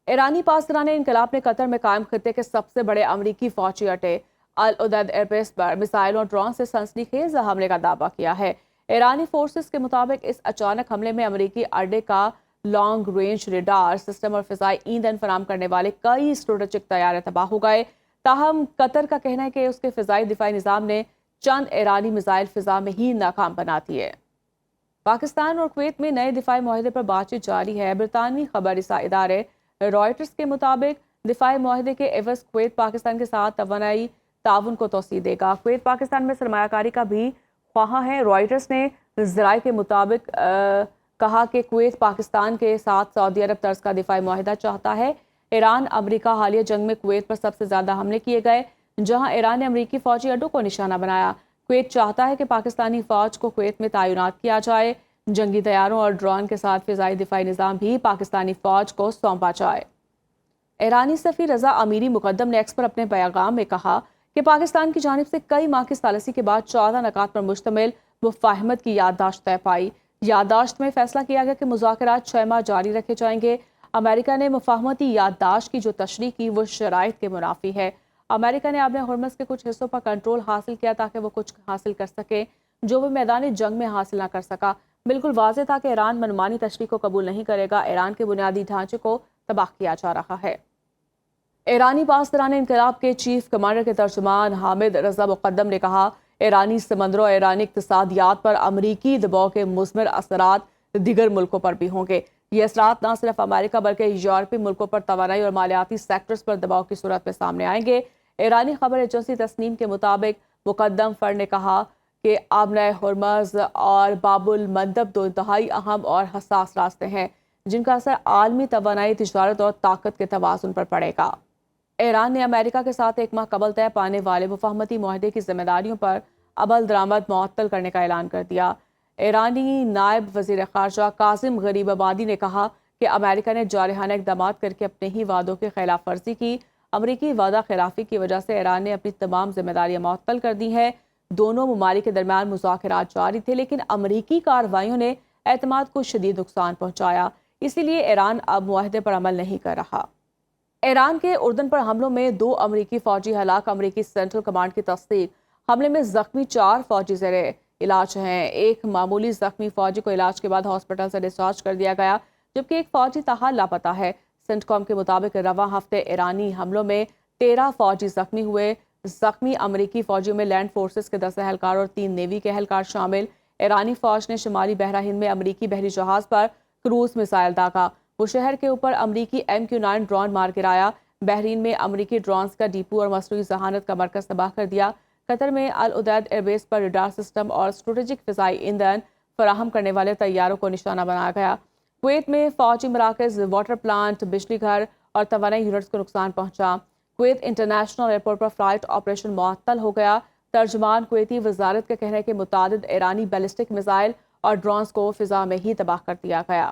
ایرانی پاسداران انقلاب نے قطر میں قائم خطے کے سب سے بڑے امریکی فوجی اڈے العدید ایئر بیس پر میزائلوں اور ڈرون سے سنسنی خیز حملے کا دعویٰ کیا ہے۔ ایرانی فورسز کے مطابق اس اچانک حملے میں امریکی اڈے کا لانگ رینج ریڈار سسٹم اور فضائی ایندھن فراہم کرنے والے کئی اسٹریٹجک طیارے تباہ ہو گئے۔ تاہم قطر کا کہنا ہے کہ اس کے فضائی دفاعی نظام نے چند ایرانی میزائل فضا میں ہی ناکام بنا دیے۔ پاکستان اور کویت میں نئے دفاعی معاہدے پر بات چیت جاری ہے۔ برطانوی خبر رساں ادارے رائٹرز کے مطابق دفاعی معاہدے کے عوض کویت پاکستان کے ساتھ توانائی تعاون کو توسیع دے گا۔ کویت پاکستان میں سرمایہ کاری کا بھی خواہاں ہے۔ رائٹرز نے ذرائع کے مطابق کہا کہ کویت پاکستان کے ساتھ سعودی عرب طرز کا دفاعی معاہدہ چاہتا ہے۔ ایران امریکہ حالیہ جنگ میں کویت پر سب سے زیادہ حملے کیے گئے، جہاں ایران نے امریکی فوجی اڈوں کو نشانہ بنایا۔ کویت چاہتا ہے کہ پاکستانی فوج کو کویت میں تعینات کیا جائے، جنگی طیاروں اور ڈرون کے ساتھ فضائی دفاعی نظام بھی پاکستانی فوج کو سونپا جائے۔ ایرانی سفیر رضا امیری مقدم نے ایکس پر اپنے پیغام میں کہا کہ پاکستان کی جانب سے کئی ماہ کی ثالثی کے بعد 14 نکات پر مشتمل مفاہمت کی یادداشت طے پائی۔ یادداشت میں فیصلہ کیا گیا کہ مذاکرات 6 ماہ جاری رکھے جائیں گے۔ امریکہ نے مفاہمتی یادداشت کی جو تشریح کی وہ شرائط کے منافی ہے۔ امریکہ نے آبِ ہرمز کے کچھ حصوں پر کنٹرول حاصل کیا تاکہ وہ کچھ حاصل کر سکے جو وہ میدان جنگ میں حاصل نہ کر سکا۔ بالکل واضح تھا کہ ایران منمانی تشریح کو قبول نہیں کرے گا۔ ایران کے بنیادی ڈھانچے کو تباہ کیا جا رہا ہے۔ ایرانی پاسداران انقلاب کے چیف کمانڈر کے ترجمان حامد رضا مقدم نے کہا، ایرانی سمندروں اور ایرانی اقتصادیات پر امریکی دباؤ کے مثمر اثرات دیگر ملکوں پر بھی ہوں گے۔ یہ اثرات نہ صرف امریکہ بلکہ یورپی ملکوں پر توانائی اور مالیاتی سیکٹرز پر دباؤ کی صورت میں سامنے آئیں گے۔ ایرانی خبر ایجنسی تسنیم کے مطابق مقدم فر نے کہا کہ آبنۂ ہرمز اور باب المندب دو انتہائی اہم اور حساس راستے ہیں جن کا اثر عالمی توانائی، تجارت اور طاقت کے توازن پر پڑے گا۔ ایران نے امریکہ کے ساتھ 1 ماہ قبل طے پانے والے مفاہمتی معاہدے کی ذمہ داریوں پر عمل درآمد معطل کرنے کا اعلان کر دیا۔ ایرانی نائب وزیر خارجہ کاظم غریب آبادی نے کہا کہ امریکہ نے جارحانہ اقدامات کر کے اپنے ہی وعدوں کی خلاف ورزی کی۔ امریکی وعدہ خلافی کی وجہ سے ایران نے اپنی تمام ذمہ داریاں معطل کر دی ہیں۔ دونوں ممالک کے درمیان مذاکرات جاری تھے لیکن امریکی کارروائیوں نے اعتماد کو شدید نقصان پہنچایا، اسی لیے ایران اب معاہدے پر عمل نہیں کر رہا۔ ایران کے اردن پر حملوں میں 2 امریکی فوجی ہلاک، امریکی سینٹرل کمانڈ کی تصدیق۔ حملے میں زخمی 4 فوجی زیر علاج ہیں۔ ایک معمولی زخمی فوجی کو علاج کے بعد ہاسپٹل سے ڈسچارج کر دیا گیا جبکہ ایک فوجی تاحال لاپتہ ہے۔ سینٹ کام کے مطابق رواں ہفتے ایرانی حملوں میں 13 فوجی زخمی ہوئے۔ زخمی امریکی فوجیوں میں لینڈ فورسز کے 10 اہلکار اور 3 نیوی کے اہلکار شامل۔ ایرانی فوج نے شمالی بحرہ ہند میں امریکی بحری جہاز پر کروز میزائل داغا۔ وہ شہر کے اوپر امریکی MQ-9 ڈرون مار گرایا۔ بحرین میں امریکی ڈرونز کا ڈیپو اور مصنوعی ذہانت کا مرکز تباہ کر دیا۔ قطر میں العدید ایئر بیس پر ریڈار سسٹم اور اسٹریٹجک فضائی ایندھن فراہم کرنے والے طیاروں کو نشانہ بنایا گیا۔ کویت میں فوجی مراکز، واٹر پلانٹ، بجلی گھر اور توانائی یونٹس کو نقصان پہنچا۔ کویت انٹرنیشنل ایئرپورٹ پر فلائٹ آپریشن معطل ہو گیا۔ ترجمان کویتی وزارت کا کہنا ہے کہ متعدد ایرانی بیلسٹک میزائل اور ڈرونز کو فضا میں ہی تباہ کر دیا گیا۔